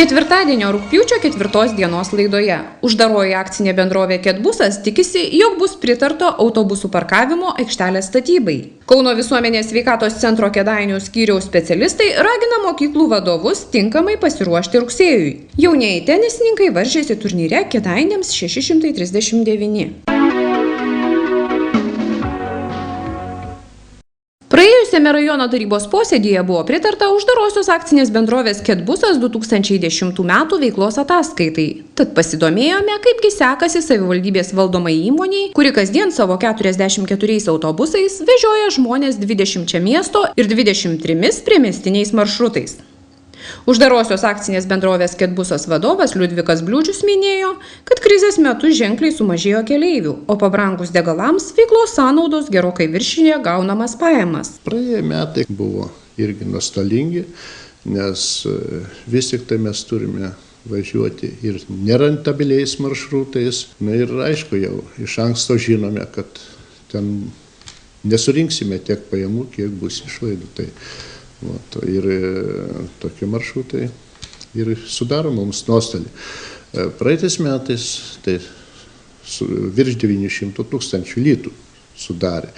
Ketvirtadienio rugpjūčio 4 dienos laidoje uždaroji akcinė bendrovė Kedbusas tikisi, jog bus pritarta autobusų parkavimo aikštelės statybai. Kauno visuomenės sveikatos centro Kėdainių skyriaus specialistai ragina mokyklų vadovus tinkamai pasiruošti rugsėjui. Jaunieji tenisininkai varžėsi turnyre Kėdainiams 639. Praėjusiame rajono tarybos posėdyje buvo pritarta uždarosios akcinės bendrovės Kedbusas 2010 metų veiklos ataskaitai. Tad pasidomėjome, kaipgi sekasi savivaldybės valdomai įmoniai, kuri kasdien savo 44 autobusais vežioja žmonės 20 miesto ir 23 priemiestiniais maršrutais. Uždarosios akcinės bendrovės Kedbusas vadovas Liudvikas Bliūdžius minėjo, kad krizės metu ženkliai sumažėjo keleivių, o pabrangus degalams veiklos sąnaudos gerokai viršija gaunamas pajamas. Praėję metai buvo irgi nuostolingi, nes vis tik tai mes turime važiuoti ir nerentabiliais maršrutais. Na ir aišku, jau iš anksto žinome, kad ten nesurinksime tiek pajamų, kiek bus išlaidų. Ir tokie maršrutai ir sudaro mums nuostolį. Praeitais metais tai virš 900 000 litų sudarė.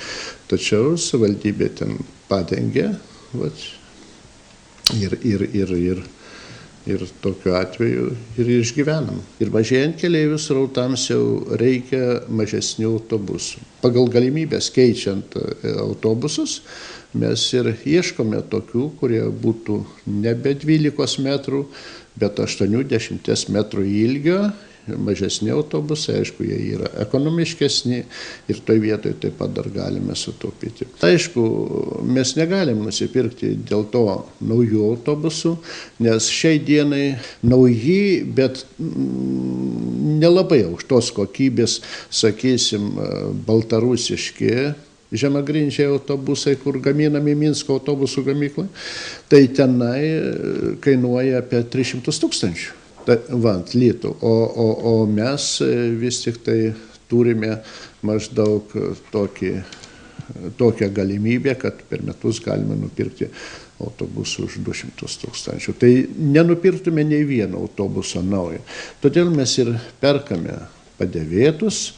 Tačiau savivaldybė ten padengė ir tokiu atveju ir išgyvenam. Ir mažėjant keleivių srautams jau reikia mažesnių autobusų. Pagal galimybės keičiant autobusus mes ir ieškome tokių, kurie būtų nebe 12 metrų, bet 80 metrų ilgio, mažesni autobusai, aišku, jie yra ekonomiškesni ir toj vietoje taip pat dar galime sutaupyti. Aišku, mes negalim nusipirkti dėl to naujų autobusų, nes šiai dienai nauji, bet nelabai aukštos kokybės, sakysim, baltarusiški žemagrindžiai autobusai, kur gaminami Minsko autobusų gamyklai, tai tenai kainuoja apie 300 000 litų, o mes vis tik tai turime maždaug tokią galimybę, kad per metus galime nupirkti autobusų už 200 000. Tai nenupirktume nei vieno autobuso naujo. Todėl mes ir perkame padėvėtus,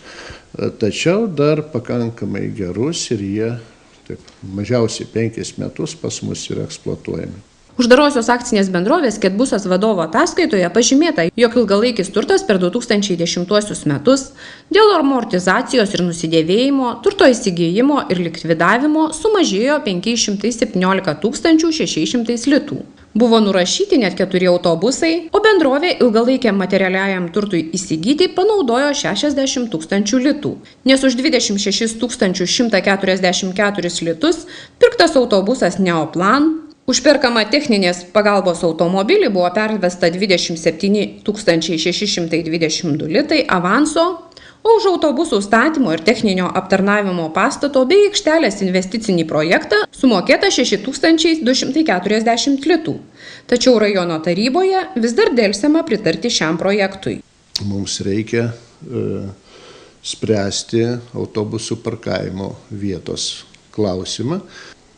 tačiau dar pakankamai gerus ir jie taip, mažiausiai 5 metus pas mus yra eksploatuojami. Uždarosios akcinės bendrovės Kedbusas vadovo ataskaitoje pažymėta, jog ilgalaikis turtas per 2010 metus dėl amortizacijos ir nusidėvėjimo, turto įsigijimo ir likvidavimo sumažėjo 517 600 litų. Buvo nurašyti net 4 autobusai, o bendrovė ilgalaikiam materialiajam turtui įsigyti panaudojo 60 000 litų, nes už 26 144 litus pirktas autobusas Neoplan, užperkama techninės pagalbos automobilį buvo pervesta 27 622 litai avanso, o už autobusų statymo ir techninio aptarnavimo pastato bei aikštelės investicinį projektą sumokėta 6 240 litų. Tačiau rajono taryboje vis dar delsiama pritarti šiam projektui. Mums reikia spręsti autobusų parkavimo vietos klausimą.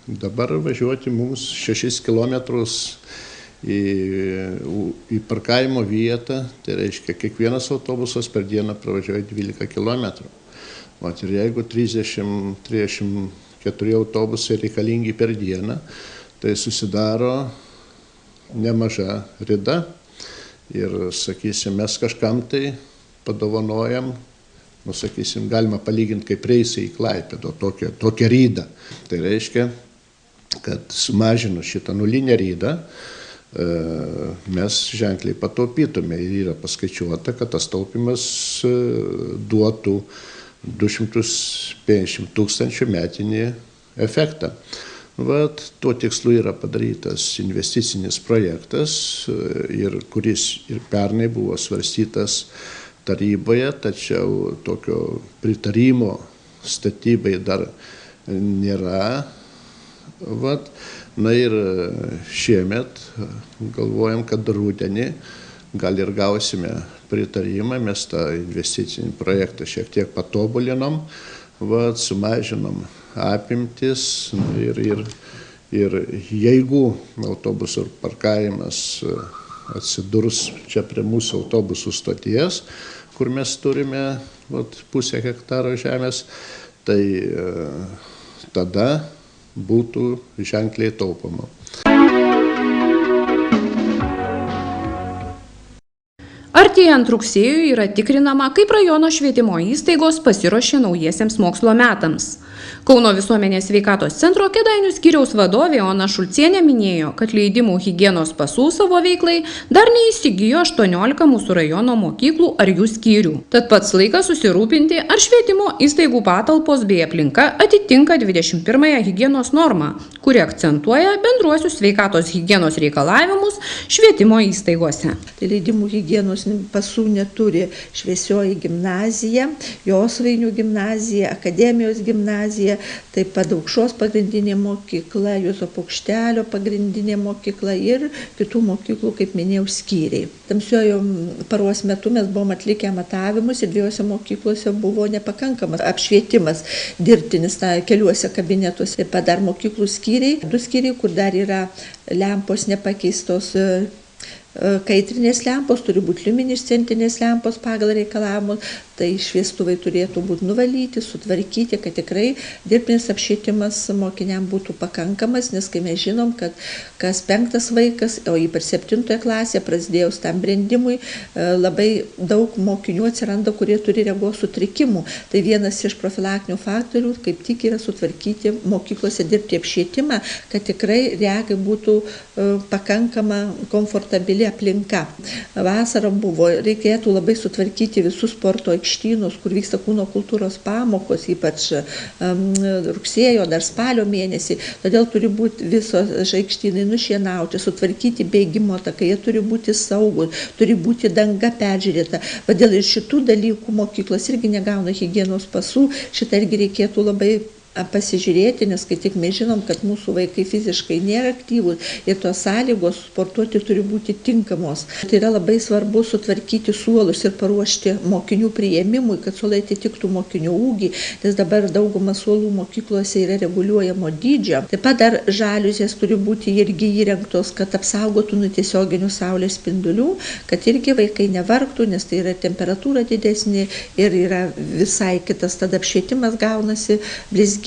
Dabar važiuoti mums 6 kilometrus į parkavimo vietą, tai reiškia, kiekvienas autobusas per dieną pravažiuoja 12 kilometrų. Ir jeigu 34 autobusai reikalingi per dieną, tai susidaro nemaža rida ir, sakysim, mes kažkam tai padovanojam, sakysim, galima palyginti kaip reisai į Klaipėdą, tokią rydą. Tai reiškia, kad sumažinus šitą nulinę rydą, mes ženkliai pataupytume ir yra paskaičiuota, kad tas taupimas duotų 250 000 metinį efektą. Tuo tikslu yra padarytas investicinis projektas, kuris ir pernai buvo svarstytas taryboje, tačiau tokio pritarimo statybai dar nėra. Na ir šiemet galvojam, kad rudenį gal ir gausime pritarimą, mes tą investicinį projektą šiek tiek patobulinom, sumažinom apimtis ir jeigu autobusų parkavimas atsidurs čia prie mūsų autobusų stoties, kur mes turime pusę hektaro žemės, tai tada būtų ženkliai taupoma. Artėjant rugsėjui yra tikrinama, kaip rajono švietimo įstaigos pasiruošė naujiesiems mokslo metams. Kauno visuomenės sveikatos centro Kėdainių skyriaus vadovė Ona Šulcienė minėjo, kad leidimų higienos pasų savo veiklai dar neįsigijo 18 mūsų rajono mokyklų ar jų skyrių. Tad pats laikas susirūpinti, ar švietimo įstaigų patalpos bei aplinka atitinka 21 higienos normą, kuri akcentuoja bendruosius sveikatos higienos reikalavimus švietimo įstaigose. Leidimų higienos pasų neturi Šviesioji gimnazija, Josvainių gimnazija, Akademijos gimnazija, taip pat Daukšos pagrindinė mokykla, Juozo Paukštelio pagrindinė mokykla ir kitų mokyklų, kaip minėjau, skyriai. Tamsiuoju paros metu mes buvom atlikę matavimus ir 2 mokyklose buvo nepakankamas apšvietimas dirbtinis keliuose kabinetuose. Taip pat dar mokyklų skyriai, 2 skyriai, kur dar yra lempos nepakeistos. Kaitrinės lempos, turi būti liuminescentinės lempos pagal reikalavimus, tai šviestuvai turėtų būti nuvalyti, sutvarkyti, kad tikrai dirbtinis apšvietimas mokiniam būtų pakankamas, nes kai mes žinom, kad kas 5 vaikas, o ypač 7 klasė, prasidėjus tam brendimui, labai daug mokinių atsiranda, kurie turi regos sutrikimų. Tai vienas iš profilaktinių faktorių, kaip tik yra sutvarkyti mokyklose dirbti apšvietimą, kad tikrai regai būtų pakankama komfortabili aplinka. Vasara buvo, reikėtų labai sutvarkyti visus sporto aikštynus, kur vyksta kūno kultūros pamokos, ypač rugsėjo, dar spalio mėnesį. Todėl turi būti visos aikštynai nušienauti, sutvarkyti bėgimo takai, jie turi būti saugus, turi būti danga peržiūrėta. Todėl ir šitų dalykų mokyklos irgi negauna higienos pasų, šitą irgi reikėtų labai pasižiūrėti, nes kai tik mes žinom, kad mūsų vaikai fiziškai nėra aktyvūs ir tos sąlygos sportuoti turi būti tinkamos. Tai yra labai svarbu sutvarkyti suolus ir paruošti mokinių priėmimui, kad suolai atitiktų mokinių ūgį, nes dabar dauguma suolų mokyklose yra reguliuojamo dydžio. Taip pat dar žaliuzės turi būti irgi įrengtos, kad apsaugotų nuo tiesioginių saulės spindulių, kad irgi vaikai nevargtų, nes tai yra temperatūra didesnė ir yra visai kitas tada apšvietimas gaunasi, blizgėjimas,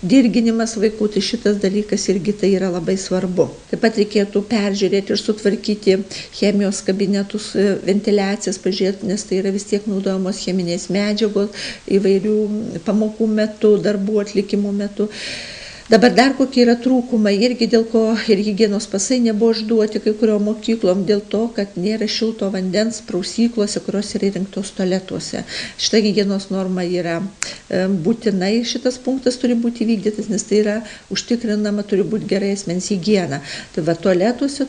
dirginimas vaikų, tai šitas dalykas irgi tai yra labai svarbu. Taip pat reikėtų peržiūrėti ir sutvarkyti chemijos kabinetus, ventiliacijas, pažiūrėti, nes tai yra vis tiek naudojamos cheminės medžiagos įvairių pamokų metu, darbų atlikimų metu. Dabar dar kokie yra trūkumai, irgi dėl ko ir higienos pasai nebuvo išduoti kai kuriom mokyklom, dėl to, kad nėra šilto vandens prausyklose, kurios yra įrengtos tualetuose. Šita higienos norma yra būtinai, šitas punktas turi būti vykdytas, nes tai yra užtikrinama, turi būti gerai asmens higiena. Tai va, tualetuose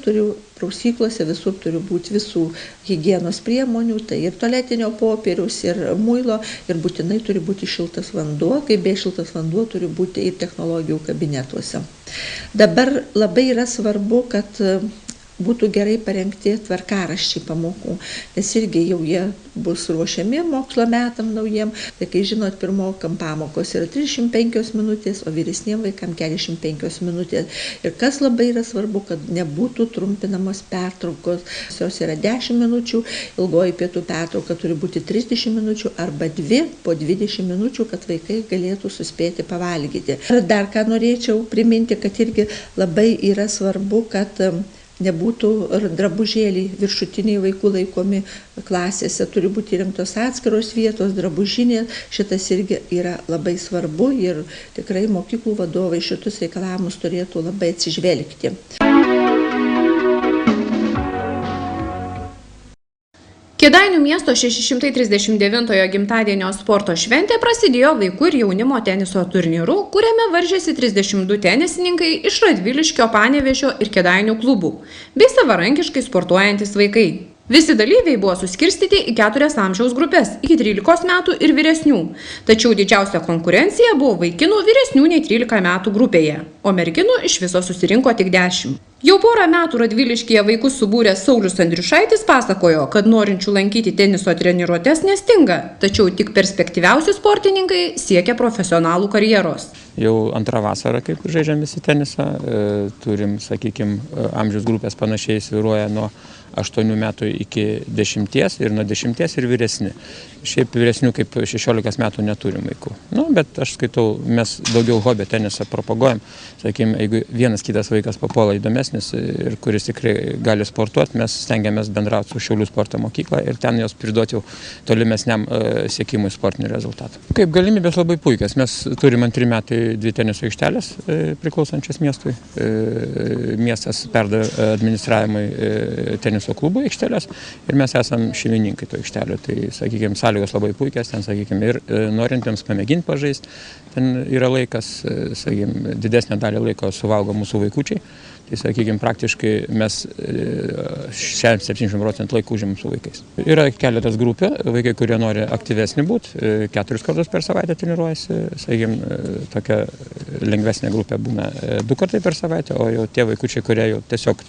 prausyklose visur turi būti visų higienos priemonių, tai ir tualetinio popieriaus, ir muilo, ir būtinai turi būti šiltas vanduo, kai be šiltas vanduo turi būti ir technologijų kabinetuose. Dabar labai yra svarbu, kad būtų gerai parengti tvarkaraščiai pamokų, nes irgi jau jie bus ruošiami mokslo metam naujiem. Tai kai žinot, pirmokam pamokos yra 35 minutės, o vyresniem vaikam 45 minutės. Ir kas labai yra svarbu, kad nebūtų trumpinamos pertraukos. Jos yra 10 minučių, ilgoji pietų pertrauka turi būti 30 minučių arba 2 po 20 minučių, kad vaikai galėtų suspėti pavalgyti. Ir dar ką norėčiau priminti, kad irgi labai yra svarbu, kad nebūtų drabužėliai viršutiniai vaikų laikomi klasėse, turi būti įrengtos atskiros vietos, drabužinės, šitas irgi yra labai svarbu ir tikrai mokyklų vadovai šitus reikalavimus turėtų labai atsižvelgti. Kėdainių miesto 639 gimtadienio sporto šventė prasidėjo vaikų ir jaunimo teniso turnyru, kuriame varžėsi 32 tenisininkai iš Radviliškio, Panevėžio ir Kėdainių klubų, bei savarankiškai sportuojantis vaikai. Visi dalyviai buvo suskirstyti į 4 amžiaus grupės – iki 13 metų ir vyresnių. Tačiau didžiausia konkurencija buvo vaikinų vyresnių nei 13 metų grupėje, o merginų iš viso susirinko tik 10. Jau porą metų Radviliškyje vaikus subūręs Saulius Andriušaitis pasakojo, kad norinčių lankyti teniso treniruotes nestinga, tačiau tik perspektyviausi sportininkai siekia profesionalų karjeros. Jau antrą vasarą, kaip žaidžiam visi tenisą, turim, sakykime, amžiaus grupės panašiai svyruoja nuo 8 metų iki 10 ir nuo 10 ir vyresni. Šiaip vyresnių kaip 16 metų neturim vaikų. Bet aš skaitau, mes daugiau hobio tenisą propaguojam. Sakykime, jeigu vienas kitas vaikas papuola įdomesnis ir kuris tikrai gali sportuoti, mes stengiamės bendrauti su Šiaulių sporto mokykla ir ten jos priduoti jau tolimesniam siekimui sportinių rezultatų. Kaip galimybės labai puikios. Mes turim 2 metai 2 teniso aikštelės priklausančias miestui. Miestas perdavė administravimui teniso klubo aikštelės ir mes esam šeimininkai to aikštelio. Tai, sakykime, sąlygos labai puikios, ten, sakykime, ir norintiems pamėginti pažaisti, ten yra laikas, sakykime, didesnę dalį laiko suvalgo mūsų vaikučiai. Tai, sakykime, praktiškai mes 70% laiko užimam su vaikais. Yra keletas grupių, vaikai, kurie nori aktyvesni būti, 4 kartus per savaitę treniruojasi, sakykime, tokia lengvesnė grupė būna 2 kartai per savaitę, o jau tie vaikučiai, kurie jau tiesiog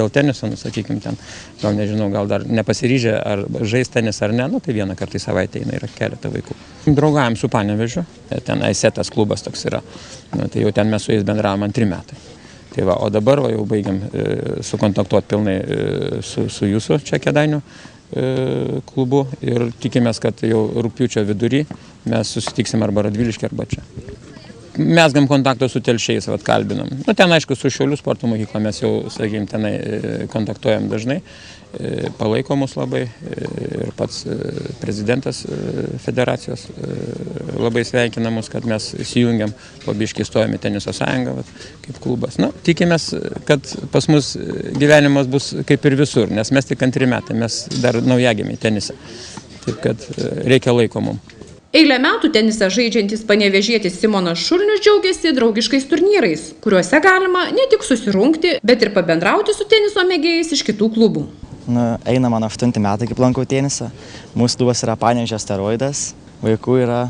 dėl teniso, sakykime, ten, gal nežinau, gal dar nepasiryžę ar žais tenisą ar ne, tai 1 kartą į savaitę eina, yra keletą vaikų. Draugaujam su Panevėžiu, ten Aisetas klubas toks yra, tai jau ten mes su jais bendravom 2 metai. Tai va, o dabar jau baigiam sukontaktuoti pilnai su jūsų čia Kėdainių klubu ir tikimės, kad jau rugpjūčio vidury mes susitiksim arba Radvilišky, arba čia. Mesgam kontaktą su telšiais, kalbinam. Ten, aišku, su Šiaulių sporto mokykla mes jau, sakykime, tenai kontaktuojam dažnai, palaiko mus labai ir pats prezidentas federacijos labai sveikina mus, kad mes įsijungiam, po biškį stojam į teniso sąjungą kaip klubas. Tikimės, kad pas mus gyvenimas bus kaip ir visur, nes mes tik 2 metai, mes dar naujagimiai tenisą. Taip, kad reikia laiko mums. Eilę metų tenisą žaidžiantis panevėžietis Simonas Šulnius džiaugiasi draugiškais turnyrais, kuriuose galima ne tik susirungti, bet ir pabendrauti su teniso mėgėjais iš kitų klubų. Eina mano 8 metai, kaip lankau tenisą. Mūsų klubas yra Panevėžio Asteroidas. Vaikų yra,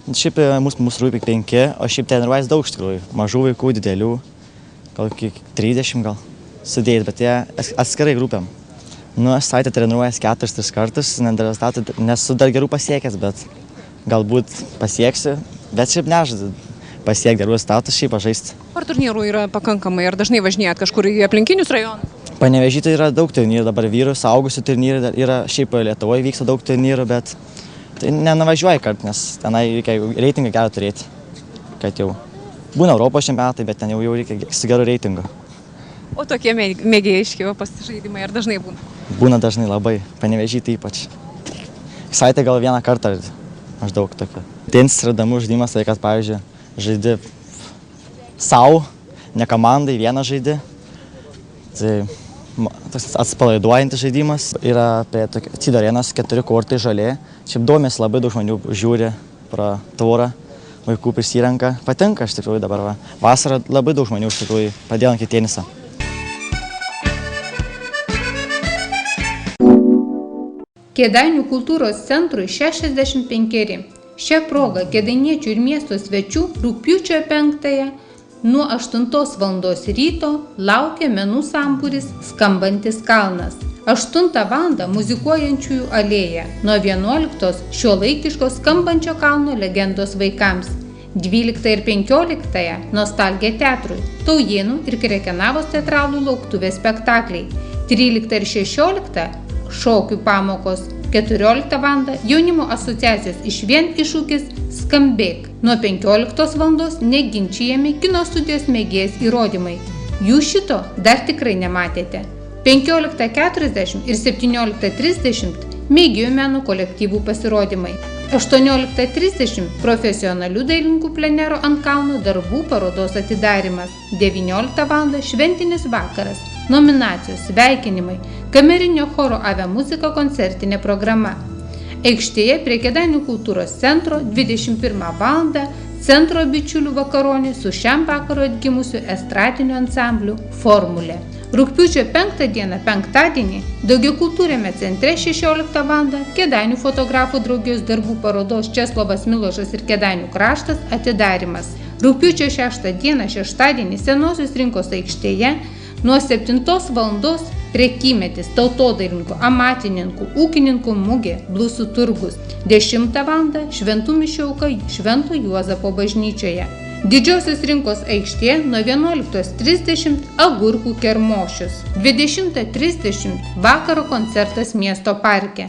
šiaip mūsų rūpi 5, o šiaip treniruojas daug iš tikrųjų. Mažų vaikų, didelių, gal iki 30 gal sudėjus, bet jie atskirai grupėm. Aš savaitę treniruojas 4-3 kartus, nesu dar gerų pasiekęs, bet galbūt pasieksiu, bet šiaip nežadu pasiekti gerų status, šiaip pažaisti. Ar turnyrų yra pakankamai, ar dažnai važinėjat kažkur į aplinkinius rajonus? Panevėžy tai yra daug turnyrų, dabar vyrų, suaugusių turnyrų, yra šiaip Lietuvoje vyksta daug turnyrų, bet tai nenuvažiuoja kart, nes tenai reikia reitingą gerą turėti, kad jau būna Europos čempionatai, bet ten jau reikia su geru reitingu. O tokie mėgėjiški pasižaidimai ar dažnai būna? Būna dažnai labai, Panevėžy tai ypač. Savaitę gal 1 kartą, maždaug tokio. Tenisas yra įdomus žaidimas, tai kad, pavyzdžiui, žaidi savo, ne komandai, vieną žaidi. Tai toks atspalaiduojantis žaidimas. Yra prie Cido arenos 4 kortai žalė. Šiaip domės labai daug žmonių žiūri pro tvorą, vaikų prisirenka. Patinka iš tikrųjų dabar. Vasarą labai daug žmonių iš tikrųjų pradėjo lankyti tenisą. Kėdainių kultūros centrui 65. Šią progą kėdainiečių ir miesto svečių rugpjūčio 5 nuo 8 val. Ryto laukia menų sambūris Skambantis kalnas. 8 val. Muzikuojančiųjų alėja, nuo 11 šiuolaikiško Skambančio kalno legendos vaikams. 12 ir 15 Nostalgija teatrui, Taujėnų ir Krekenavos teatralų lauktuvės spektakliai. 13 ir 16 šokių pamokos, 14 val. Jaunimo asociacijos Išvien iššūkis Skambėk. Nuo 15 val. Neginčijami kino studijos mėgėjas įrodymai. Jūs šito dar tikrai nematėte. 15:40 ir 17:30 mėgėjų meno kolektyvų pasirodymai. 18:30 profesionalių dailininkų plenero ant kalno darbų parodos atidarymas. 19 val. Šventinis vakaras. Nominacijos, sveikinimai, kamerinio choro Ave muzika koncertinė programa. Aikštėje prie Kėdainių kultūros centro 21 val. Centro bičiulių vakaronė su šiam vakaro atgimusiu estradiniu ansambliu Formulė. Rugpjūčio 5 dieną, penktadienį, Daugiakultūriame centre 16 val. Kėdainių fotografų draugijos darbų parodos Česlovas Milošas ir Kėdainių kraštas atidarymas. Rugpjūčio 6 dieną, šeštadienį, Senosios rinkos aikštėje nuo 7 val. Prekymetis, tautodailininkų, amatininkų, ūkininkų mugė, blusų turgus. 10 val. Šventų mišių auka Švento Juozapo bažnyčioje. Didžiosios rinkos aikštė nuo 11:30 agurkų kermošius. 20:30 vakaro koncertas miesto parke.